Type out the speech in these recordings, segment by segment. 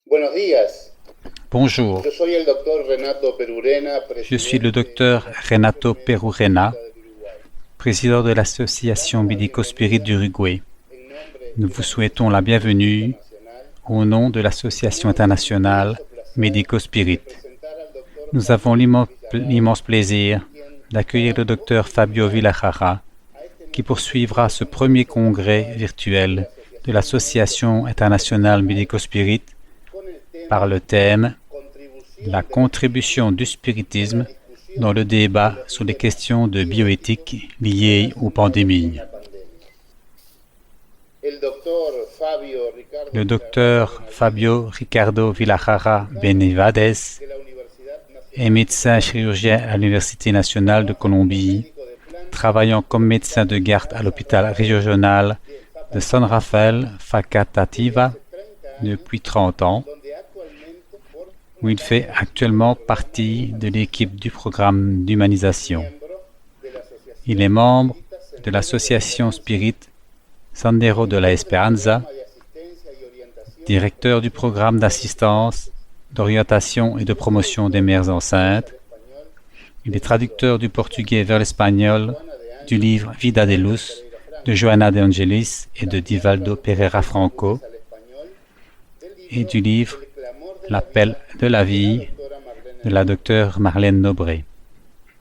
Buenos días. Bonjour, Yo soy el doctor Renato Perurena, je suis le presidente docteur de la Renato Asociación Médico Perurena, Espírita del Uruguay. président de l'Association Damos la Médico Spirit bienvenida d'Uruguay. en nombre Nous de vous la souhaitons la Asociación Espírita bienvenue Internacional. au nom de l'Association Tenemos el internationale inmenso placer Médico de Spirit. presentar al doctor Nous avons Fabio Villarraga, l'immense plaisir quien d'accueillir dará le docteur Fabio continuidad Villarraga, a este qui nuestro poursuivra segundo ce premier congreso congrès virtual de la virtuel de Asociación Médico l'Association Espírita internationale Internacional Médico Spirit con el par tema le thème La Contribución del contribution du espiritismo en la spiritisme dans discusión le de débat los sur les dilemas questions de bioéticos bioéthique liées aux relacionados con pandémies. la pandemia. El doctor Fabio Ricardo Le Villarraga docteur Benavides, Fabio Ricardo Villarraga cirujano Benevades de la Universidad est Nacional de médecin Colombia, chirurgien à l'Université nationale de trabaja como Colombie, médico de planta travaillant en comme el médecin Hospital de garde à General San l'hôpital Rafael régional de de San Facatativá Rafael desde Facatativá hace 30 años, depuis 30 ans, donde actualmente forma où il fait parte del equipo del actuellement programa de partie de l'équipe humanización. du programme Es d'humanisation. miembro de la Il est Asociación membre Espírita de Sendero de la l'association Esperanza, Spirit Sendero de la director del Esperanza, programa de asistencia y orientación a directeur du promoción de programme mujeres d'assistance, migrantes. d'orientation et de Es promotion des traductor mères del portugués enceintes. al español Il est del libro traducteur du Vida portugais vers de l'espagnol Joana de du Angelis livre y Vida de Divaldo Luz Pereira de Franco. Joana de Angelis et de También Divaldo traductor Pereira del Franco portugués al español del et libro du livre El clamor de la L'appel vida de la de la vie doctora Marlene de la Nobre. docteure Marlène Nobré.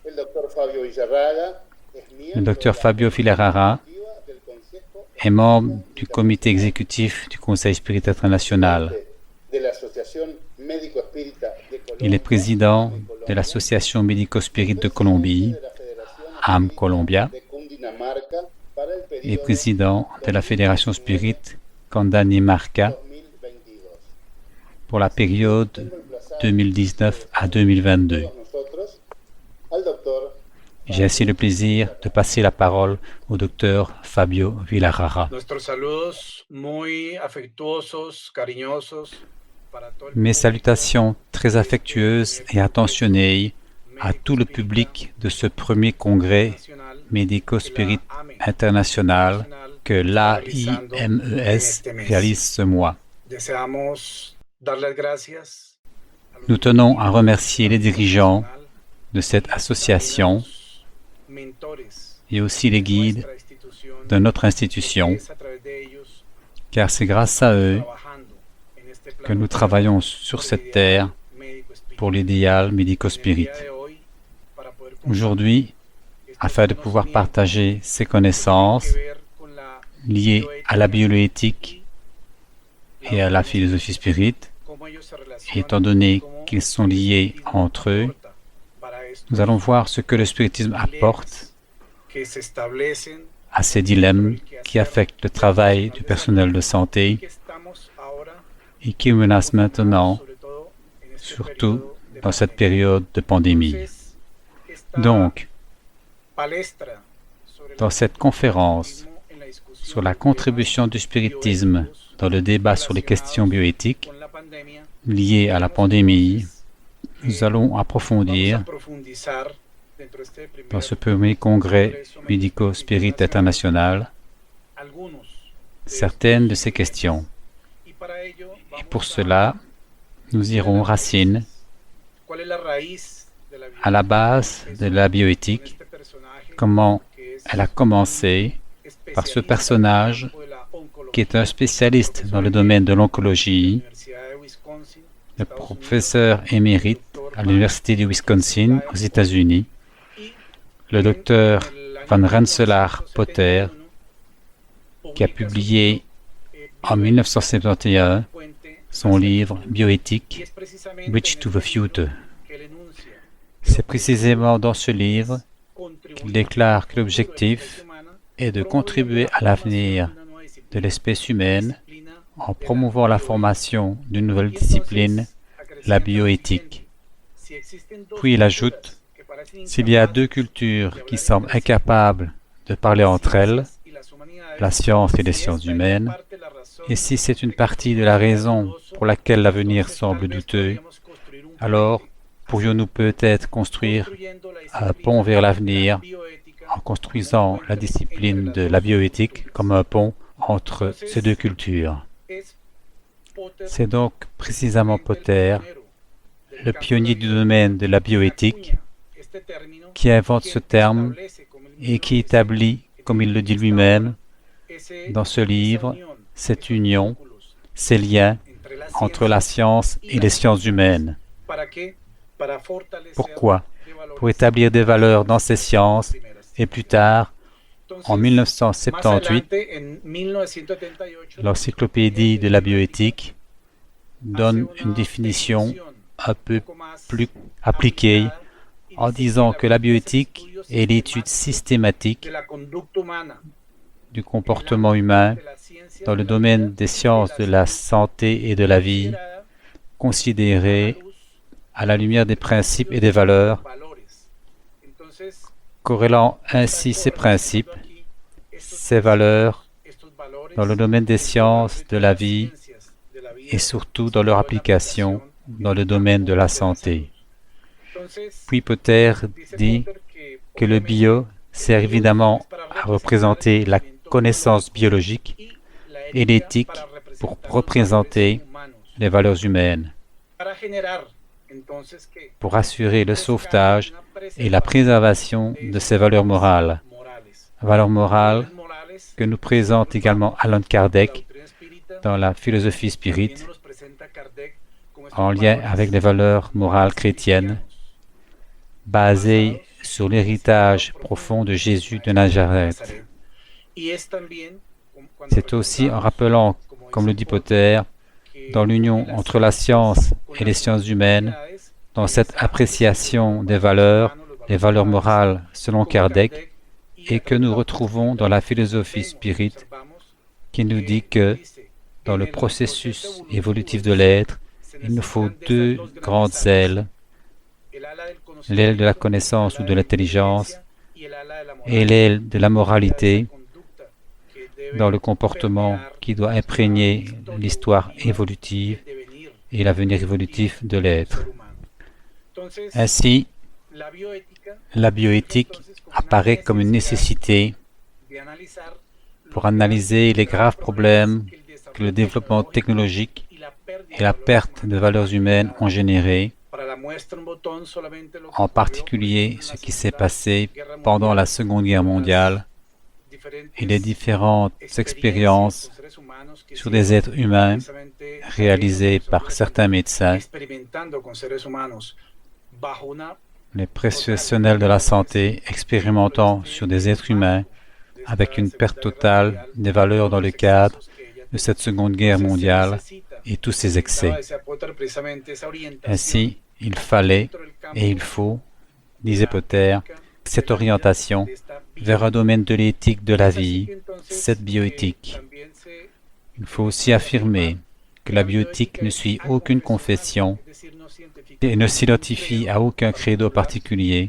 El doctor Fabio Villarraga es Le miembro de docteur la Fabio comisión Villarraga ejecutiva del Consejo est membre Espírita du comité Internacional, exécutif du Conseil Spirit international. presidente de la Asociación Médico Espírita de Il est Colombia, président AME de Colombia, l'Association Médico y Spirit de presidente Colombie, de la Federación AM Espírita Colombia, de Cundinamarca para el et periodo président de la Fédération Spirit Candanimarca 2019-2022. pour la période Tengo el placer 2019 à de 2022. todos nosotros al doctor J'ai ainsi le plaisir de passer la parole au docteur Fabio Villarraga. Nuestros saludos muy afectuosos, cariñosos para todo el Mes público salutations très de affectueuses este et attentionnées à tout le Médico public de ce premier congrès Nacional Médico que Spirit la AME international que está realizando en l'AIMES este mes. réalise ce mois. Deseamos dar las gracias a los Nous tenons à directivos remercier les dirigeants nacional de cette y también a association los mentores et aussi les de guides nuestra institución, de notre porque institution, es a través de ellos car c'est grâce à eux trabajando en este que plano nous travaillons sur cette terre pour l'idéal médico-spirit. Aujourd'hui, afin de pouvoir partager ces connaissances liées à la bioéthique et à la philosophie spirit, et étant donné qu'ils sont liés entre eux, nous allons voir ce que le spiritisme apporte à ces dilemmes qui affectent le travail du personnel de santé et qui menacent maintenant, surtout dans cette période de pandémie. Donc, dans cette conférence sur la contribution du spiritisme dans le débat sur les questions bioéthiques liées à la pandémie, nous allons approfondir dans ce premier congrès médico-spirit international certaines de ces questions. Et pour cela, nous irons aux racines, à la base de la bioéthique, comment elle a commencé par ce personnage qui est un spécialiste dans le domaine de l'oncologie, le professeur émérite à l'Université du Wisconsin aux États-Unis, le docteur Van Rensselaer Potter, qui a publié en 1971 son livre bioéthique Bridge to the Future. C'est précisément dans ce livre qu'il déclare que l'objectif est de contribuer à l'avenir de l'espèce humaine en promouvant la formation d'une nouvelle discipline, la bioéthique. Puis il ajoute, s'il y a deux cultures qui semblent incapables de parler entre elles, la science et les sciences humaines, et si c'est une partie de la raison pour laquelle l'avenir semble douteux, alors pourrions-nous peut-être construire un pont vers l'avenir en construisant la discipline de la bioéthique comme un pont entre ces deux cultures. C'est donc précisément Potter, le pionnier du domaine de la bioéthique, qui invente ce terme et qui établit, comme il le dit lui-même, dans ce livre, cette union, ces liens entre la science et les sciences humaines. Pourquoi? Pour établir des valeurs dans ces sciences et plus tard, en 1978, l'encyclopédie de la bioéthique donne une définition un peu plus appliquée en disant que la bioéthique est l'étude systématique du comportement humain dans le domaine des sciences de la santé et de la vie, considérée à la lumière des principes et des valeurs, corrélant ainsi ces principes, ces valeurs, dans le domaine des sciences de la vie et surtout dans leur application dans le domaine de la santé. Puis Potter dit que le bio sert évidemment à représenter la connaissance biologique et l'éthique pour représenter les valeurs humaines, pour assurer le sauvetage et la préservation de ces valeurs morales que nous présente également Allan Kardec dans la philosophie spirite, en lien avec les valeurs morales chrétiennes, basées sur l'héritage profond de Jésus de Nazareth. C'est aussi en rappelant, comme le dit Potter, dans l'union entre la science et les sciences humaines, dans cette appréciation des valeurs, les valeurs morales selon Kardec, et que nous retrouvons dans la philosophie spirite, qui nous dit que dans le processus évolutif de l'être, il nous faut deux grandes ailes, l'aile de la connaissance ou de l'intelligence et l'aile de la moralité, dans le comportement qui doit imprégner l'histoire évolutive et l'avenir évolutif de l'être. Ainsi, la bioéthique apparaît comme une nécessité pour analyser les graves problèmes que le développement technologique et la perte de valeurs humaines ont générés, en particulier ce qui s'est passé pendant la Seconde Guerre mondiale et les différentes expériences sur des êtres humains réalisées par certains médecins, les professionnels de la santé expérimentant sur des êtres humains avec une perte totale des valeurs dans le cadre de cette Seconde Guerre mondiale et tous ses excès. Ainsi, il fallait et il faut, disait Potter, cette orientation vers un domaine de l'éthique de la vie, cette bioéthique. Il faut aussi affirmer que la bioéthique ne suit aucune confession et ne s'identifie à aucun credo particulier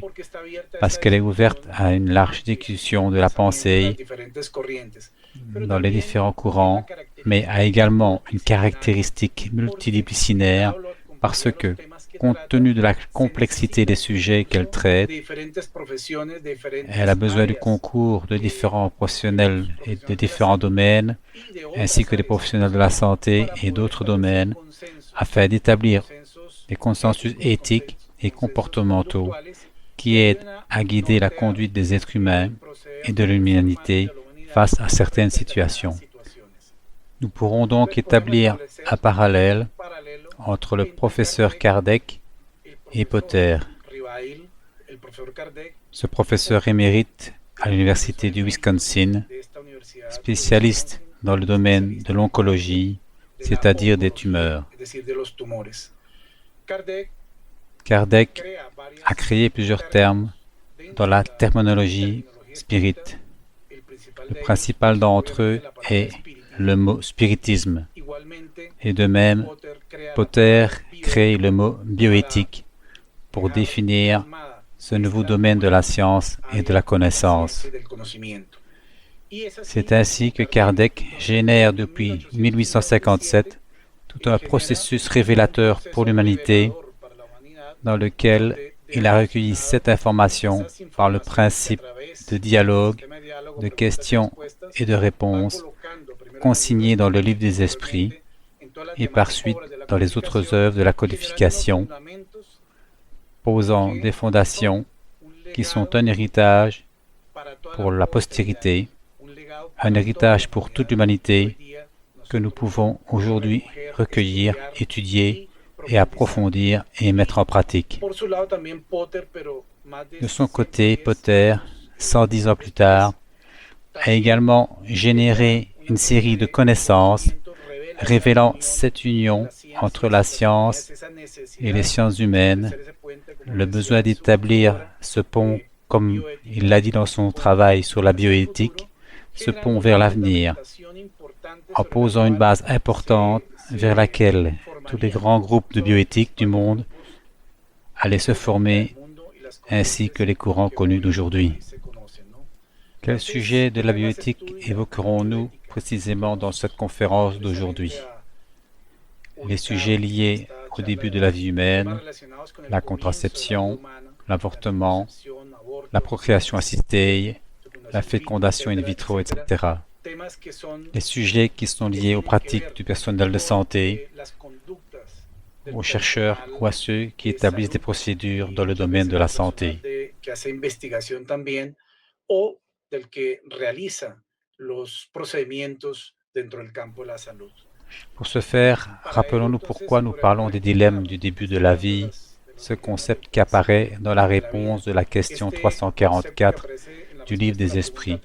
parce qu'elle est ouverte à une large discussion de la pensée dans les différents courants, mais a également une caractéristique multidisciplinaire parce que, compte tenu de la complexité des sujets qu'elle traite, elle a besoin du concours de différents professionnels et de différents domaines, ainsi que des professionnels de la santé et d'autres domaines, afin d'établir des consensus éthiques et comportementaux qui aident à guider la conduite des êtres humains et de l'humanité face à certaines situations. Nous pourrons donc établir un parallèle entre le professeur Kardec et Potter. Ce professeur émérite à l'Université du Wisconsin, spécialiste dans le domaine de l'oncologie, c'est-à-dire des tumeurs. Kardec a créé plusieurs termes dans la terminologie spirite. Le principal d'entre eux est le mot spiritisme. Et de même, Potter crée le mot bioéthique pour définir ce nouveau domaine de la science et de la connaissance. C'est ainsi que Kardec génère depuis 1857 tout un processus révélateur pour l'humanité dans lequel il a recueilli cette information par le principe de dialogue, de questions et de réponses consigné dans le livre des esprits, et par suite dans les autres œuvres de la codification, posant des fondations qui sont un héritage pour la postérité, un héritage pour toute l'humanité que nous pouvons aujourd'hui recueillir, étudier et approfondir et mettre en pratique. De son côté, Potter, 110 ans plus tard, a également généré une série de connaissances révélant cette union entre la science et les sciences humaines, le besoin d'établir ce pont, comme il l'a dit dans son travail sur la bioéthique, ce pont vers l'avenir, en posant une base importante vers laquelle tous les grands groupes de bioéthique du monde allaient se former, ainsi que les courants connus d'aujourd'hui. Quel sujet de la bioéthique évoquerons-nous précisément dans cette conférence d'aujourd'hui? Les sujets liés au début de la vie humaine, la contraception, l'avortement, la procréation assistée, la fécondation in vitro, etc. Les sujets qui sont liés aux pratiques du personnel de santé, aux chercheurs ou à ceux qui établissent des procédures dans le domaine de la santé. Pour ce faire, rappelons-nous pourquoi nous parlons des dilemmes du début de la vie, ce concept qui apparaît dans la réponse de la question 344 du livre des esprits,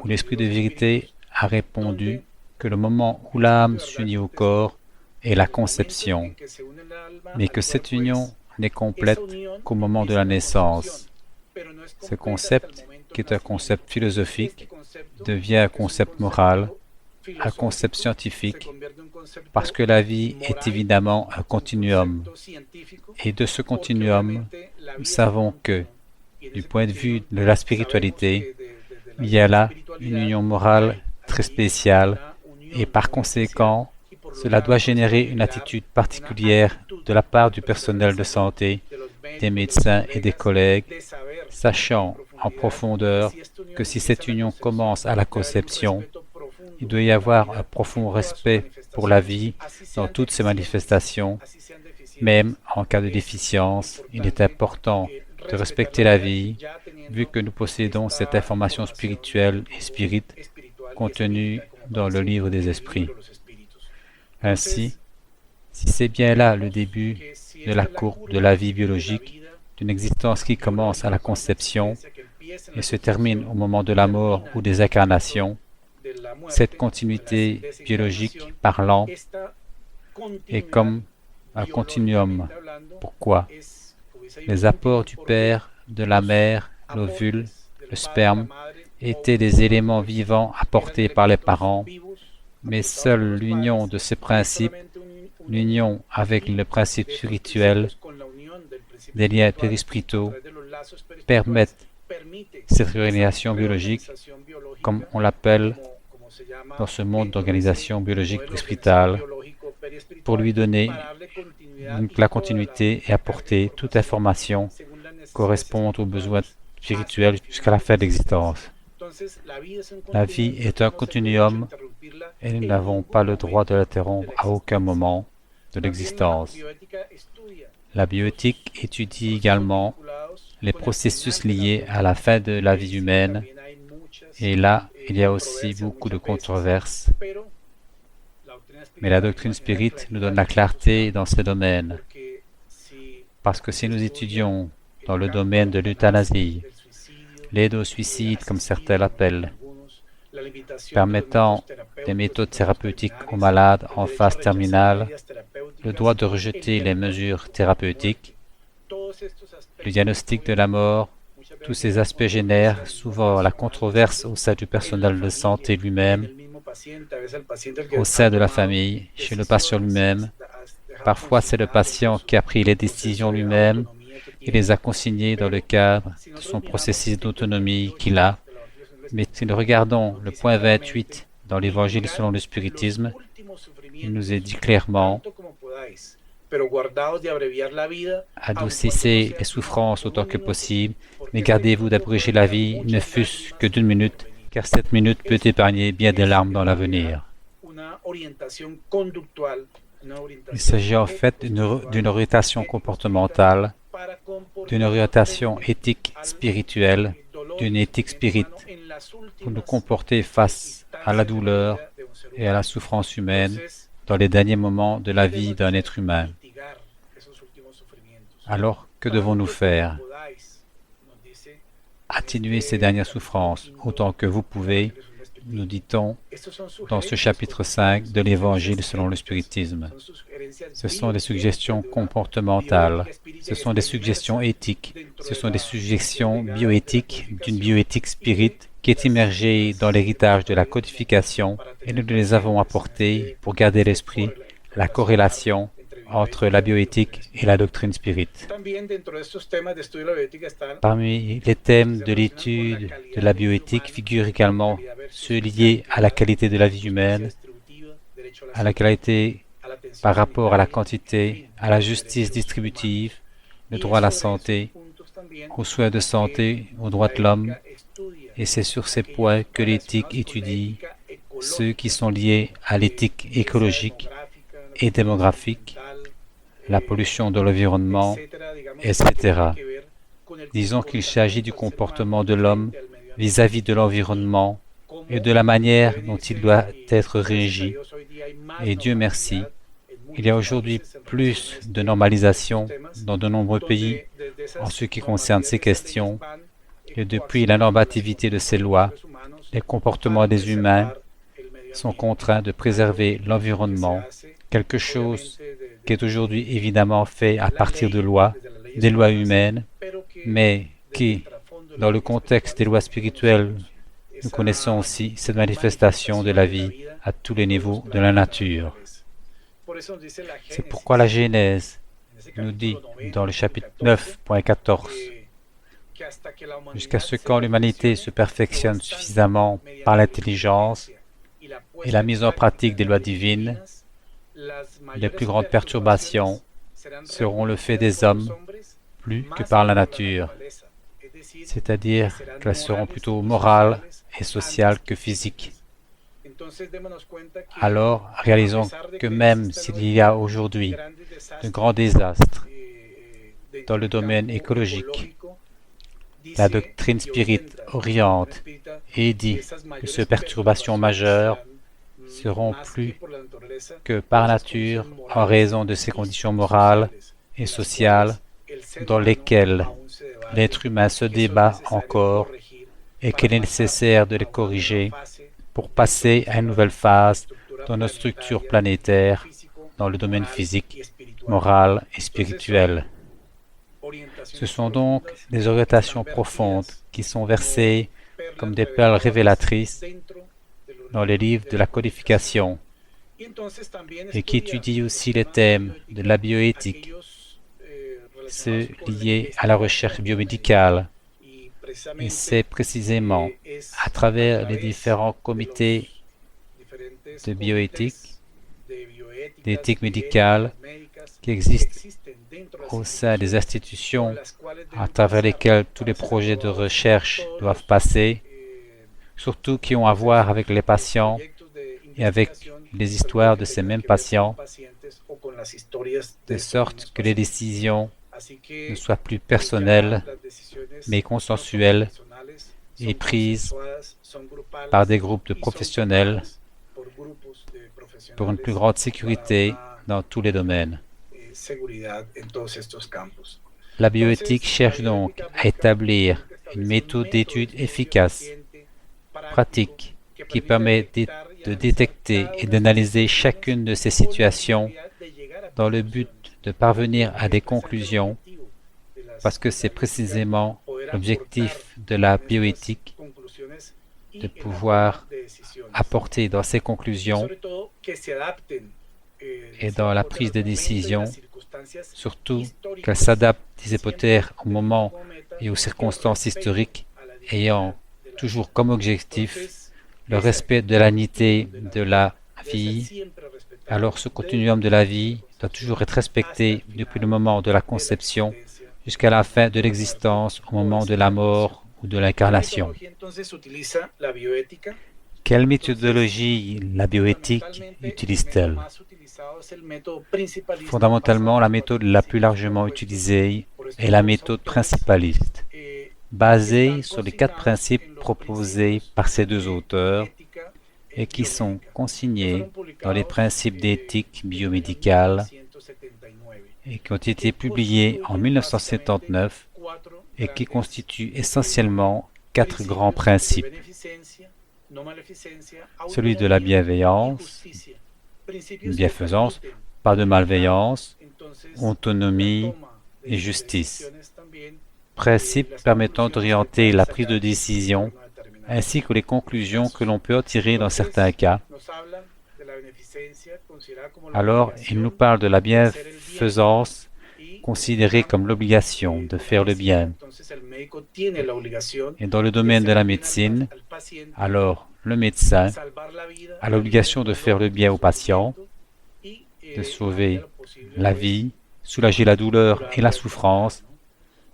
où l'esprit de vérité a répondu que le moment où l'âme s'unit au corps est la conception, mais que cette union n'est complète qu'au moment de la naissance. Ce concept, qui est un concept philosophique, devient un concept moral, un concept scientifique, parce que la vie est évidemment un continuum. Et de ce continuum, nous savons que, du point de vue de la spiritualité, il y a là une union morale très spéciale, et par conséquent, cela doit générer une attitude particulière de la part du personnel de santé, des médecins et des collègues, sachant en profondeur que si cette union commence à la conception, il doit y avoir un profond respect pour la vie dans toutes ses manifestations. Même en cas de déficience, il est important de respecter la vie, vu que nous possédons cette information spirituelle et spirite contenue dans le livre des esprits. Ainsi, si c'est bien là le début de la courbe de la vie biologique, d'une existence qui commence à la conception et se termine au moment de la mort ou des incarnations, cette continuité biologique parlant est comme un continuum. Pourquoi? Les apports du père, de la mère, l'ovule, le sperme étaient des éléments vivants apportés par les parents, mais seule l'union de ces principes, l'union avec le principe spirituel, des liens périspritaux, permettent cette réalisation biologique, comme on l'appelle dans ce monde d'organisation biologique périspritale, pour lui donner la continuité et apporter toute information correspondant aux besoins spirituels jusqu'à la fin de l'existence. La vie est un continuum et nous n'avons pas le droit de l'interrompre à aucun moment de l'existence. La bioéthique étudie également les processus liés à la fin de la vie humaine, et là, il y a aussi beaucoup de controverses. Mais la doctrine spirite nous donne la clarté dans ce domaine, parce que si nous étudions dans le domaine de l'euthanasie, l'aide au suicide, comme certains l'appellent, permettant des méthodes thérapeutiques aux malades en phase terminale, le droit de rejeter les mesures thérapeutiques, le diagnostic de la mort, tous ces aspects génèrent souvent la controverse au sein du personnel de santé lui-même, au sein de la famille, chez le patient lui-même. Parfois, c'est le patient qui a pris les décisions lui-même et les a consignées dans le cadre de son processus d'autonomie qu'il a. Mais si nous regardons le point 28 dans l'Évangile selon le spiritisme, il nous est dit clairement: adoucissez les souffrances autant que possible, mais gardez-vous d'abréger la vie, ne fût-ce que d'1 minute, car cette minute peut épargner bien des larmes dans l'avenir. Il s'agit en fait d'une orientation comportementale, d'une orientation éthique spirituelle, d'une éthique spirit pour nous comporter face à la douleur et à la souffrance humaine dans les derniers moments de la vie d'un être humain. Alors, que devons-nous faire? Atténuer ces dernières souffrances autant que vous pouvez, nous dit-on dans ce chapitre 5 de l'Évangile selon le spiritisme. Ce sont des suggestions comportementales, ce sont des suggestions éthiques, ce sont des suggestions bioéthiques d'une bioéthique spirit qui est immergée dans l'héritage de la codification et nous les avons apportées pour garder à l'esprit la corrélation entre la bioéthique et la doctrine spirit. Parmi les thèmes de l'étude de la bioéthique figurent également ceux liés à la qualité de la vie humaine, à la qualité par rapport à la quantité, à la justice distributive, le droit à la santé, aux soins de santé, aux droits de l'homme, et c'est sur ces points que l'éthique étudie ceux qui sont liés à l'éthique écologique et démographique, la pollution de l'environnement, etc. Disons qu'il s'agit du comportement de l'homme vis-à-vis de l'environnement et de la manière dont il doit être régi. Et Dieu merci, il y a aujourd'hui plus de normalisation dans de nombreux pays en ce qui concerne ces questions, et depuis la normativité de ces lois, les comportements des humains sont contraints de préserver l'environnement, quelque chose qui est aujourd'hui évidemment fait à partir de lois, des lois humaines, mais qui, dans le contexte des lois spirituelles, nous connaissons aussi cette manifestation de la vie à tous les niveaux de la nature. C'est pourquoi la Genèse nous dit dans le chapitre 9.14 jusqu'à ce quand l'humanité se perfectionne suffisamment par l'intelligence et la mise en pratique des lois divines, les plus grandes perturbations seront le fait des hommes plus que par la nature, c'est-à-dire qu'elles seront plutôt morales et sociales que physiques. Alors, réalisons que même s'il y a aujourd'hui de grands désastres dans le domaine écologique, la doctrine spirit oriente et dit que ces perturbations majeures seront plus que par nature en raison de ces conditions morales et sociales dans lesquelles l'être humain se débat encore et qu'il est nécessaire de les corriger pour passer à une nouvelle phase dans notre structure planétaire dans le domaine physique, moral et spirituel. Ce sont donc des orientations profondes qui sont versées comme des perles révélatrices dans les livres de la codification et qui étudient aussi les thèmes de la bioéthique, ceux liés à la recherche biomédicale. Et c'est précisément à travers les différents comités de bioéthique, d'éthique médicale qui existent au sein des institutions à travers lesquelles tous les projets de recherche doivent passer, surtout qui ont à voir avec les patients et avec les histoires de ces mêmes patients, de sorte que les décisions ne soient plus personnelles, mais consensuelles et prises par des groupes de professionnels pour une plus grande sécurité dans tous les domaines. La bioéthique cherche donc à établir une méthode d'étude efficace, pratique, qui permet de détecter et d'analyser chacune de ces situations dans le but de parvenir à des conclusions, parce que c'est précisément l'objectif de la bioéthique, de pouvoir apporter dans ces conclusions et dans la prise de décision, surtout qu'elle s'adapte des hypothèses au moment et aux circonstances historiques, ayant toujours comme objectif le respect de l'unité de la vie. Alors ce continuum de la vie doit toujours être respecté depuis le moment de la conception jusqu'à la fin de l'existence, au moment de la mort ou de l'incarnation. Quelle méthodologie la bioéthique utilise-t-elle? Fondamentalement, la méthode la plus largement utilisée est la méthode principaliste, basée sur les 4 principes proposés par ces 2 auteurs et qui sont consignés dans les principes d'éthique biomédicale et qui ont été publiés en 1979 et qui constituent essentiellement 4 grands principes. Celui de la bienveillance, bienfaisance, pas de malveillance, autonomie et justice. Principes permettant d'orienter la prise de décision ainsi que les conclusions que l'on peut en tirer dans certains cas. Alors, il nous parle de la bienfaisance considérée comme l'obligation de faire le bien. Et dans le domaine de la médecine, alors le médecin a l'obligation de faire le bien au patient, de sauver la vie, soulager la douleur et la souffrance,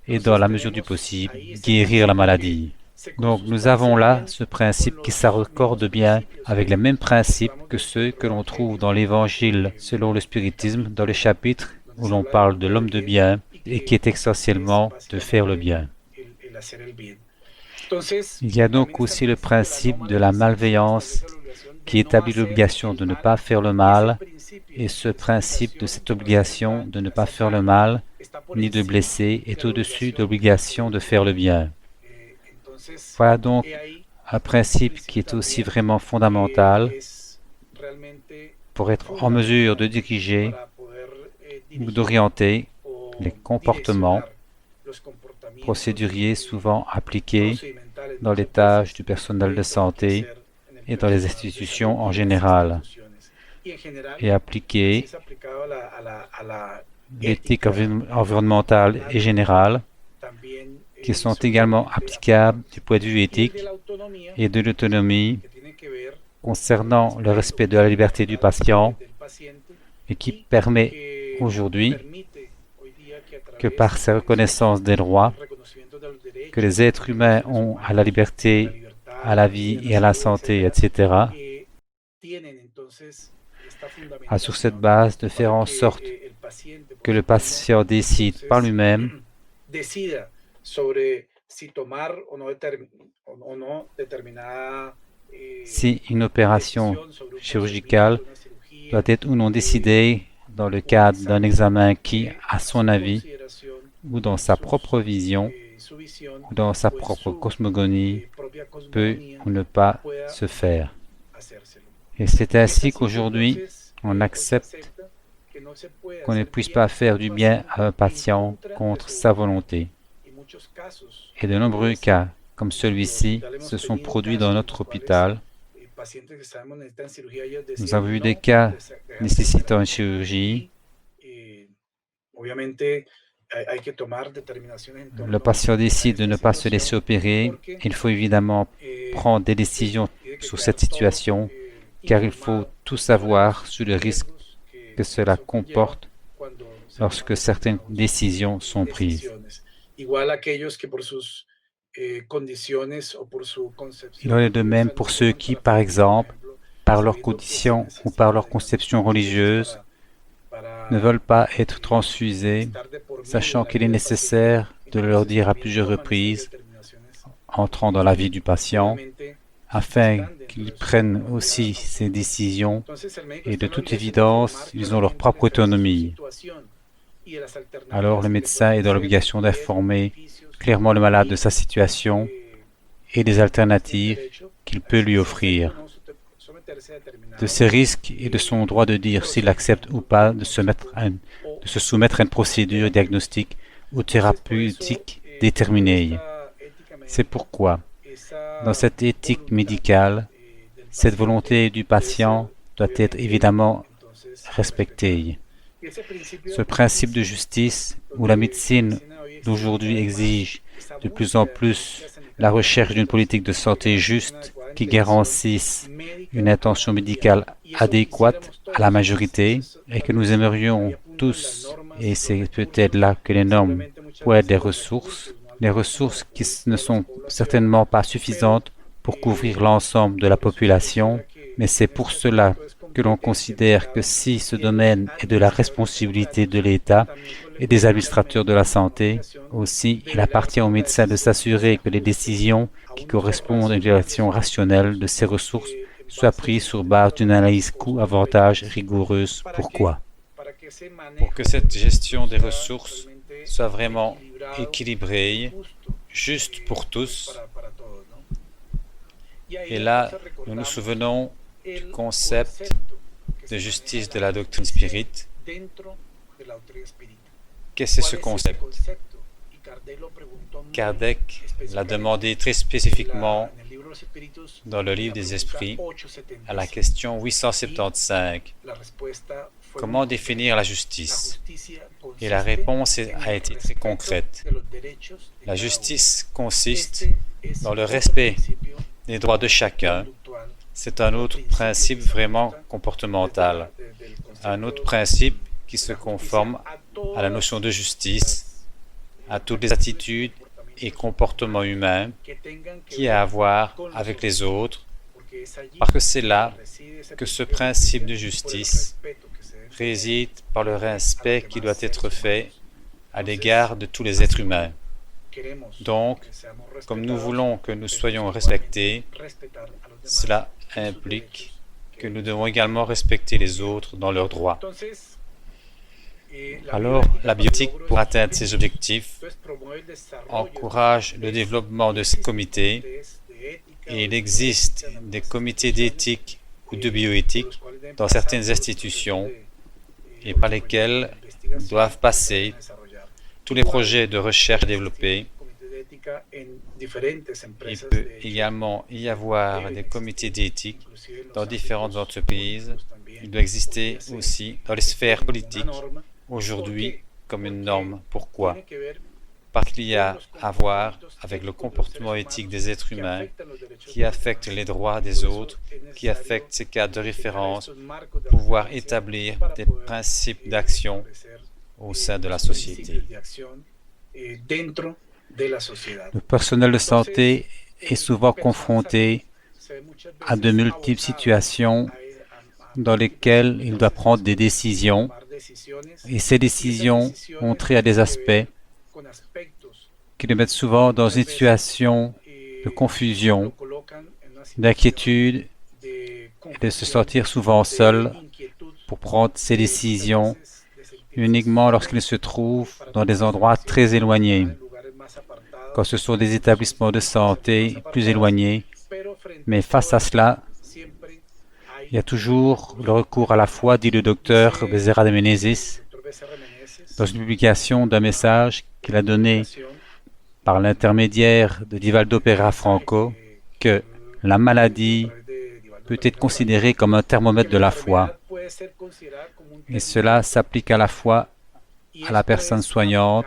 et dans la mesure du possible, guérir la maladie. Donc nous avons là ce principe qui s'accorde bien avec les mêmes principes que ceux que l'on trouve dans l'Évangile selon le spiritisme, dans le chapitre où l'on parle de l'homme de bien et qui est essentiellement de faire le bien. Il y a donc aussi le principe de la malveillance qui établit l'obligation de ne pas faire le mal, et ce principe de cette obligation de ne pas faire le mal ni de blesser est au-dessus de l'obligation de faire le bien. Voilà donc un principe qui est aussi vraiment fondamental pour être en mesure de diriger ou d'orienter les comportements procéduriers souvent appliqués dans les tâches du personnel de santé et dans les institutions en général, et appliquer l'éthique environnementale et générale, qui sont également applicables du point de vue éthique et de l'autonomie concernant le respect de la liberté du patient et qui permet aujourd'hui que par sa reconnaissance des droits que les êtres humains ont à la liberté, à la vie et à la santé, etc., a sur cette base de faire en sorte que le patient décide par lui-même si une opération chirurgicale doit être ou non décidée dans le cadre d'un examen qui, à son avis, ou dans sa propre vision, ou dans sa propre cosmogonie, peut ou ne pas se faire. Et c'est ainsi qu'aujourd'hui, on accepte qu'on ne puisse pas faire du bien à un patient contre sa volonté. Et de nombreux cas, comme celui-ci, se sont produits dans notre hôpital. Nous avons eu des cas nécessitant une chirurgie. Le patient décide de ne pas se laisser opérer. Il faut évidemment prendre des décisions sur cette situation, car il faut tout savoir sur le risque que cela comporte lorsque certaines décisions sont prises. Il en est de même pour ceux qui, par exemple, par leur condition ou par leur conception religieuse, ne veulent pas être transfusés, sachant qu'il est nécessaire de leur dire à plusieurs reprises, entrant dans la vie du patient, afin qu'ils prennent aussi ces décisions, et de toute évidence, ils ont leur propre autonomie. Alors le médecin est dans l'obligation d'informer clairement le malade de sa situation et des alternatives qu'il peut lui offrir, de ses risques et de son droit de dire s'il accepte ou pas de se soumettre à une procédure diagnostique ou thérapeutique déterminée. C'est pourquoi, dans cette éthique médicale, cette volonté du patient doit être évidemment respectée. Ce principe de justice, où la médecine d'aujourd'hui exige de plus en plus la recherche d'une politique de santé juste qui garantisse une intention médicale adéquate à la majorité, et que nous aimerions tous, et c'est peut-être là que les normes pourraient être des ressources qui ne sont certainement pas suffisantes pour couvrir l'ensemble de la population, mais c'est pour cela que l'on considère que si ce domaine est de la responsabilité de l'État et des administrateurs de la santé, aussi il appartient aux médecins de s'assurer que les décisions qui correspondent à une évaluation rationnelle de ces ressources soient prises sur base d'une analyse coût-avantage rigoureuse. Pourquoi? Pour que cette gestion des ressources soit vraiment équilibrée, juste pour tous. Et là, nous nous souvenons du concept de justice de la doctrine spirit. Qu'est-ce que ce concept? Kardec l'a demandé très spécifiquement dans le livre des esprits à la question 875. Comment définir la justice? Et la réponse a été très concrète. La justice consiste dans le respect des droits de chacun. C'est un autre principe vraiment comportemental. Un autre principe qui se conforme à la notion de justice, à toutes les attitudes et comportements humains qui a à voir avec les autres, parce que c'est là que ce principe de justice réside par le respect qui doit être fait à l'égard de tous les êtres humains. Donc, comme nous voulons que nous soyons respectés, cela implique que nous devons également respecter les autres dans leurs droits. Alors, la bioéthique, pour atteindre ces objectifs, encourage le développement de ces comités, et il existe des comités d'éthique ou de bioéthique dans certaines institutions et par lesquels doivent passer tous les projets de recherche développés. Il peut également y avoir des comités d'éthique dans différentes entreprises. Il doit exister aussi dans les sphères politiques aujourd'hui comme une norme. Pourquoi? Parce qu'il y a à voir avec le comportement éthique des êtres humains qui affecte les droits des autres, qui affecte ces cadres de référence, pour pouvoir établir des principes d'action au sein de la société. Le personnel de santé est souvent confronté à de multiples situations dans lesquelles il doit prendre des décisions, et ces décisions ont trait à des aspects qui le mettent souvent dans une situation de confusion, d'inquiétude et de se sentir souvent seul pour prendre ces décisions uniquement lorsqu'il se trouve dans des endroits très éloignés, quand ce sont des établissements de santé plus éloignés. Mais face à cela, il y a toujours le recours à la foi, dit le docteur Becerra de Menezes, dans une publication d'un message qu'il a donné par l'intermédiaire de Divaldo Pereira Franco, que la maladie peut être considérée comme un thermomètre de la foi. Et cela s'applique à la fois à la personne soignante,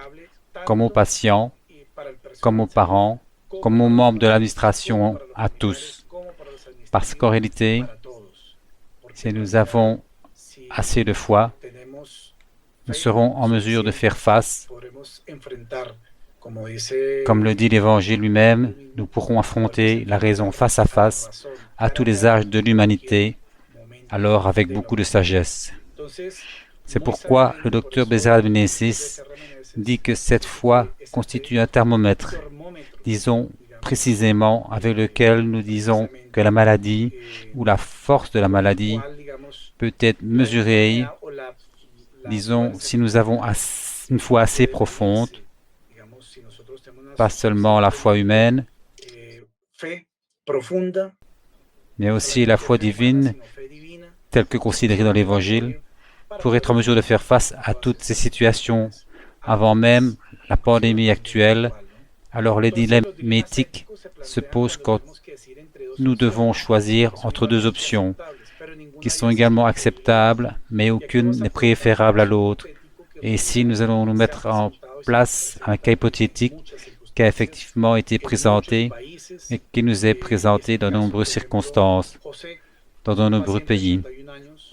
comme aux patients, comme aux parents, comme aux membres de l'administration, à tous. Parce qu'en réalité, si nous avons assez de foi, nous serons en mesure de faire face. Comme le dit l'Évangile lui-même, nous pourrons affronter la raison face à face à tous les âges de l'humanité, alors avec beaucoup de sagesse. C'est pourquoi le docteur Becerra de Menezes dit que cette foi constitue un thermomètre, disons précisément, avec lequel nous disons que la maladie ou la force de la maladie peut être mesurée, disons, si nous avons une foi assez profonde, pas seulement la foi humaine, mais aussi la foi divine, telle que considérée dans l'Évangile, pour être en mesure de faire face à toutes ces situations avant même la pandémie actuelle. Alors les dilemmes éthiques se posent quand nous devons choisir entre deux options qui sont également acceptables, mais aucune n'est préférable à l'autre. Et ici, nous allons nous mettre en place un cas hypothétique qui a effectivement été présenté et qui nous est présenté dans de nombreuses circonstances, dans de nombreux pays.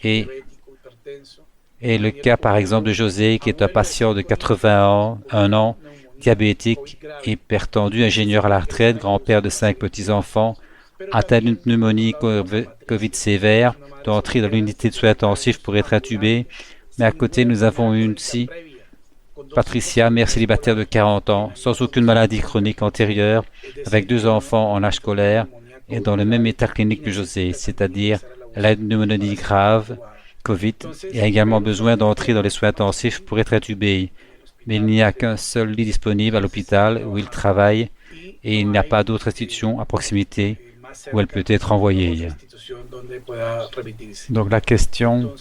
Et le cas, par exemple, de José, qui est un patient de 81 ans, diabétique, hypertendu, ingénieur à la retraite, grand-père de 5 petits-enfants, atteint d'une pneumonie Covid sévère doit entrer dans l'unité de soins intensifs pour être intubé. Mais à côté, nous avons une Patricia, mère célibataire de 40 ans, sans aucune maladie chronique antérieure, avec 2 enfants en âge scolaire et dans le même état clinique que José, c'est-à-dire elle a une pneumonie grave, Covid, et a également besoin d'entrer dans les soins intensifs pour être intubée. Mais il n'y a qu'un seul lit disponible à l'hôpital où il travaille et il n'y a pas d'autre institution à proximité où elle peut être envoyée. Donc la question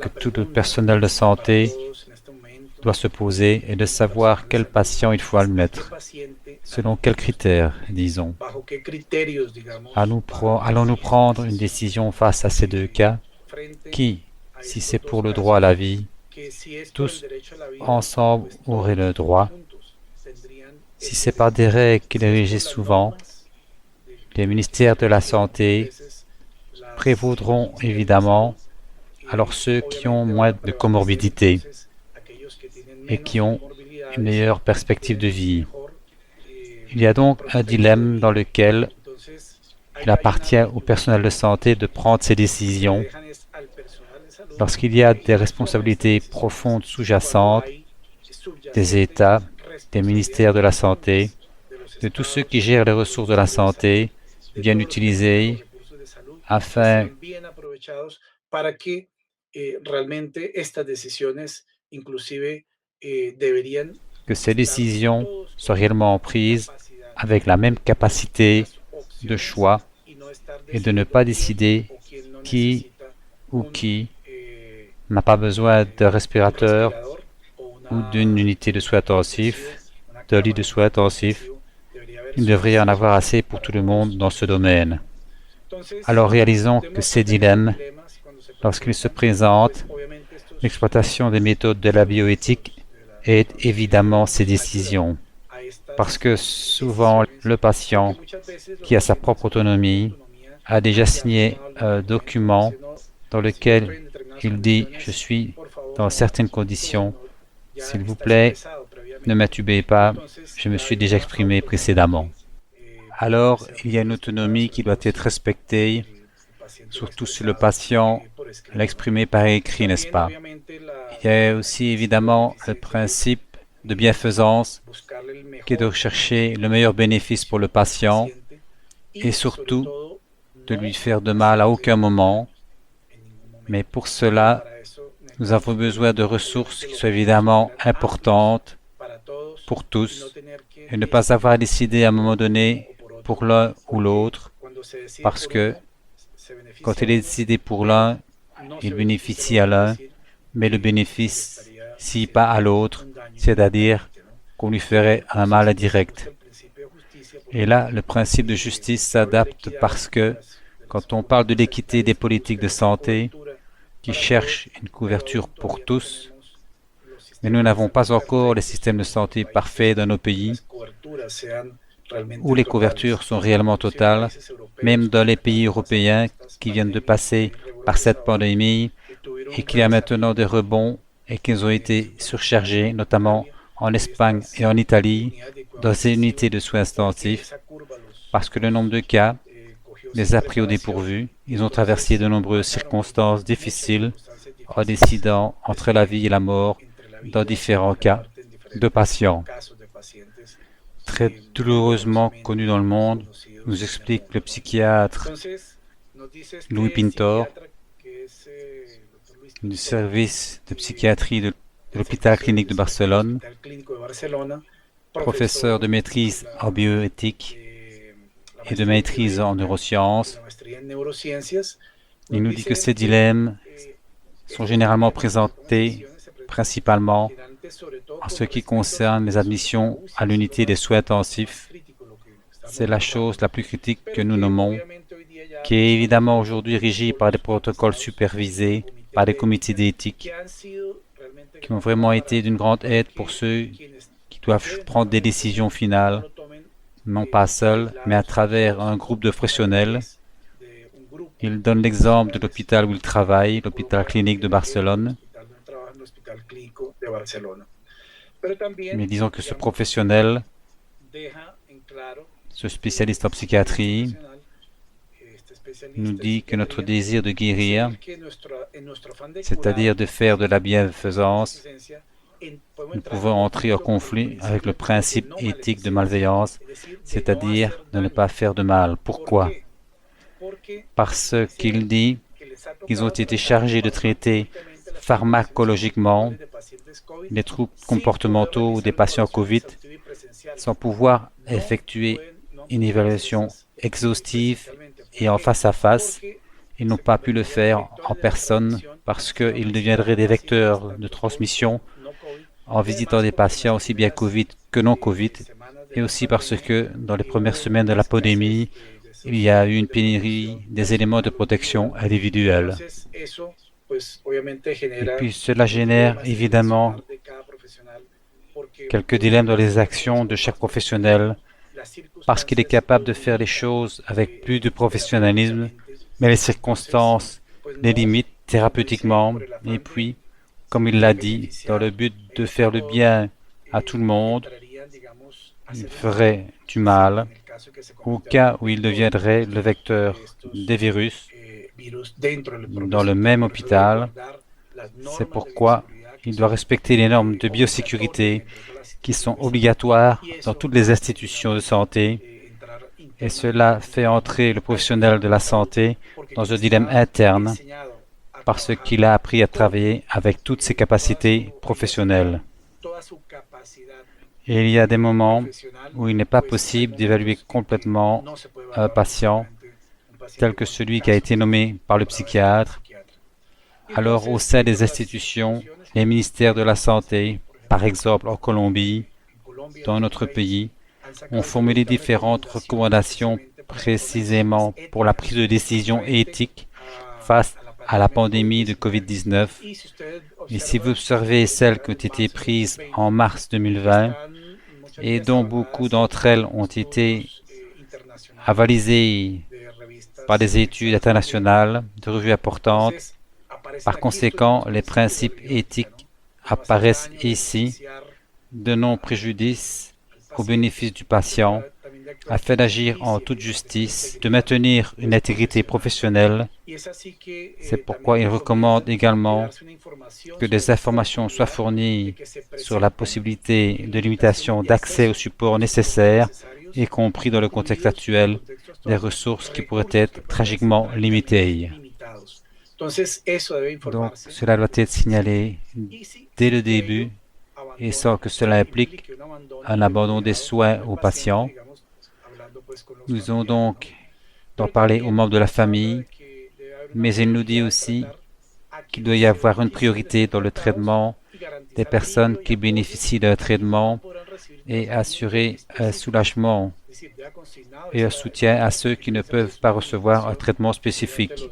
que tout le personnel de santé doit se poser est de savoir quel patient il faut admettre. Selon quels critères, disons. Allons-nous prendre une décision face à ces 2 cas? Qui, si c'est pour le droit à la vie, tous ensemble auraient le droit? Si c'est par des règles qui les régissent souvent, les ministères de la Santé prévaudront évidemment alors ceux qui ont moins de comorbidité et qui ont une meilleure perspective de vie. Il y a donc un dilemme dans lequel il appartient au personnel de santé de prendre ses décisions lorsqu'il y a des responsabilités profondes sous-jacentes des États, des ministères de la Santé, de tous ceux qui gèrent les ressources de la santé, bien utilisées afin que ces décisions soient réellement prises avec la même capacité de choix et de ne pas décider qui ou qui n'a pas besoin d'un respirateur ou d'une unité de soins intensifs, d'un lit de soins intensifs. Il devrait y en avoir assez pour tout le monde dans ce domaine. Alors réalisons que ces dilemmes, lorsqu'ils se présentent, l'exploitation des méthodes de la bioéthique aide évidemment ces décisions. Parce que souvent, le patient, qui a sa propre autonomie, a déjà signé un document dans lequel il dit « Je suis dans certaines conditions, s'il vous plaît, ne m'intubez pas, je me suis déjà exprimé précédemment. » Alors, il y a une autonomie qui doit être respectée, surtout si le patient l'a exprimé par écrit, n'est-ce pas? Il y a aussi évidemment le principe de bienfaisance qui est de rechercher le meilleur bénéfice pour le patient et surtout de lui faire de mal à aucun moment. Mais pour cela, nous avons besoin de ressources qui soient évidemment importantes pour tous et ne pas avoir à décider à un moment donné pour l'un ou l'autre, parce que quand il est décidé pour l'un, il bénéficie à l'un, mais le bénéfice, si pas à l'autre, c'est-à-dire qu'on lui ferait un mal indirect. Et là, le principe de justice s'adapte parce que quand on parle de l'équité des politiques de santé, qui cherchent une couverture pour tous, mais nous n'avons pas encore les systèmes de santé parfaits dans nos pays, où les couvertures sont réellement totales, même dans les pays européens qui viennent de passer par cette pandémie et qu'il y a maintenant des rebonds et qu'ils ont été surchargés, notamment en Espagne et en Italie, dans ces unités de soins intensifs, parce que le nombre de cas les a pris au dépourvu. Ils ont traversé de nombreuses circonstances difficiles en décidant entre la vie et la mort dans différents cas de patients. Très douloureusement connu dans le monde, nous explique le psychiatre Louis Pintor du service de psychiatrie de l'hôpital clinique de Barcelone, professeur de maîtrise en bioéthique et de maîtrise en neurosciences. Il nous dit que ces dilemmes sont généralement présentés principalement en ce qui concerne les admissions à l'unité des soins intensifs. C'est la chose la plus critique que nous nommons, qui est évidemment aujourd'hui régie par des protocoles supervisés, par des comités d'éthique, qui ont vraiment été d'une grande aide pour ceux qui doivent prendre des décisions finales, non pas seuls, mais à travers un groupe de professionnels. Il donne l'exemple de l'hôpital où il travaille, l'hôpital clinique de Barcelone. Mais disons que ce professionnel, ce spécialiste en psychiatrie, nous dit que notre désir de guérir, c'est-à-dire de faire de la bienfaisance, nous pouvons entrer en conflit avec le principe éthique de malveillance, c'est-à-dire de ne pas faire de mal. Pourquoi? Parce qu'il dit qu'ils ont été chargés de traiter pharmacologiquement les troubles comportementaux des patients COVID sans pouvoir effectuer une évaluation exhaustive et en face à face. Ils n'ont pas pu le faire en personne parce qu'ils deviendraient des vecteurs de transmission en visitant des patients aussi bien COVID que non COVID, et aussi parce que dans les premières semaines de la pandémie, il y a eu une pénurie des éléments de protection individuelle. Et puis cela génère évidemment quelques dilemmes dans les actions de chaque professionnel, parce qu'il est capable de faire les choses avec plus de professionnalisme, mais les circonstances les limitent thérapeutiquement, et puis, comme il l'a dit, dans le but de faire le bien à tout le monde, il ferait du mal au cas où il deviendrait le vecteur des virus dans le même hôpital. C'est pourquoi il doit respecter les normes de biosécurité qui sont obligatoires dans toutes les institutions de santé, et cela fait entrer le professionnel de la santé dans un dilemme interne parce qu'il a appris à travailler avec toutes ses capacités professionnelles. Et il y a des moments où il n'est pas possible d'évaluer complètement un patient tel que celui qui a été nommé par le psychiatre. Alors, au sein des institutions, les ministères de la Santé, par exemple en Colombie, dans notre pays, ont formulé différentes recommandations précisément pour la prise de décision éthique face à la pandémie de COVID-19. Et si vous observez celles qui ont été prises en mars 2020 et dont beaucoup d'entre elles ont été avalisées par des études internationales, de revues importantes, par conséquent, les principes éthiques apparaissent ici de non-préjudice au bénéfice du patient, afin d'agir en toute justice, de maintenir une intégrité professionnelle. C'est pourquoi il recommande également que des informations soient fournies sur la possibilité de limitation d'accès aux supports nécessaires, y compris dans le contexte actuel, des ressources qui pourraient être tragiquement limitées. Donc, cela doit être signalé dès le début et sans que cela implique un abandon des soins aux patients. Nous allons donc d'en parler aux membres de la famille, mais il nous dit aussi qu'il doit y avoir une priorité dans le traitement des personnes qui bénéficient d'un traitement et assurer un soulagement et un soutien à ceux qui ne peuvent pas recevoir un traitement spécifique.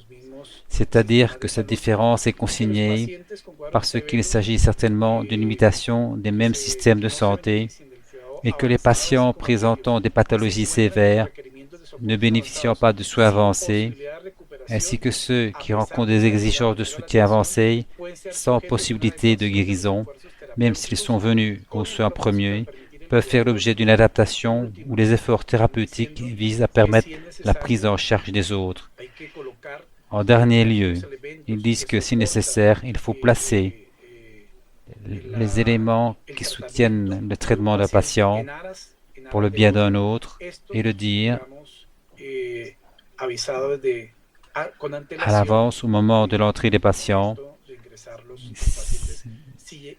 C'est-à-dire que cette différence est consignée parce qu'il s'agit certainement d'une limitation des mêmes systèmes de santé et que les patients présentant des pathologies sévères, ne bénéficiant pas de soins avancés, ainsi que ceux qui rencontrent des exigences de soutien avancées sans possibilité de guérison, même s'ils sont venus aux soins premiers, peuvent faire l'objet d'une adaptation où les efforts thérapeutiques visent à permettre la prise en charge des autres. En dernier lieu, ils disent que si nécessaire, il faut placer les éléments qui soutiennent le traitement d'un patient pour le bien d'un autre et le dire à l'avance au moment de l'entrée des patients, si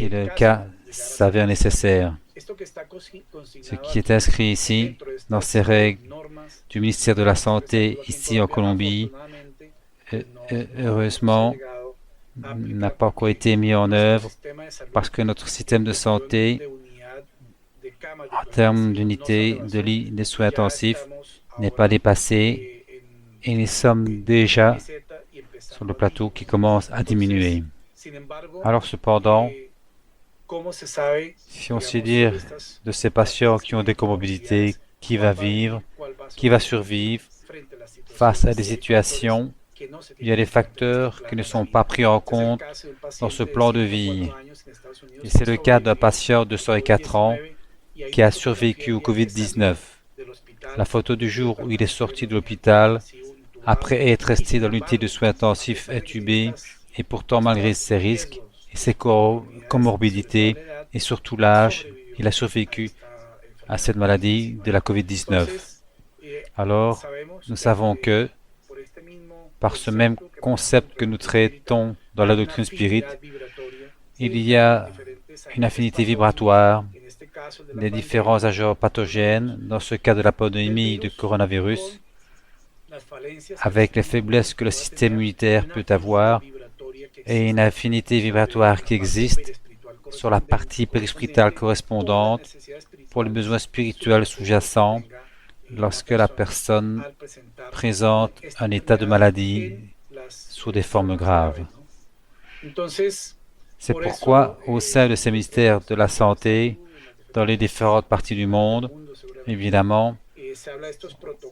le cas s'avère nécessaire. Ce qui est inscrit ici, dans ces règles du ministère de la Santé, ici en Colombie, heureusement, n'a pas encore été mis en œuvre parce que notre système de santé, en termes d'unités de lits de soins intensifs, n'est pas dépassé et nous sommes déjà sur le plateau qui commence à diminuer. Alors cependant, si on sait dire de ces patients qui ont des comorbidités, qui va vivre, qui va survivre face à des situations, il y a des facteurs qui ne sont pas pris en compte dans ce plan de vie. Et c'est le cas d'un patient de 104 ans qui a survécu au COVID-19. La photo du jour où il est sorti de l'hôpital après être resté dans l'unité de soins intensifs intubé, et pourtant malgré ses risques et ses comorbidités, et surtout l'âge, il a survécu à cette maladie de la COVID-19. Alors, nous savons que, par ce même concept que nous traitons dans la doctrine spirit, il y a une affinité vibratoire des différents agents pathogènes, dans ce cas de la pandémie de coronavirus, avec les faiblesses que le système immunitaire peut avoir, et une affinité vibratoire qui existe sur la partie périspritale correspondante pour les besoins spirituels sous-jacents lorsque la personne présente un état de maladie sous des formes graves. C'est pourquoi, au sein de ces ministères de la santé, dans les différentes parties du monde, évidemment,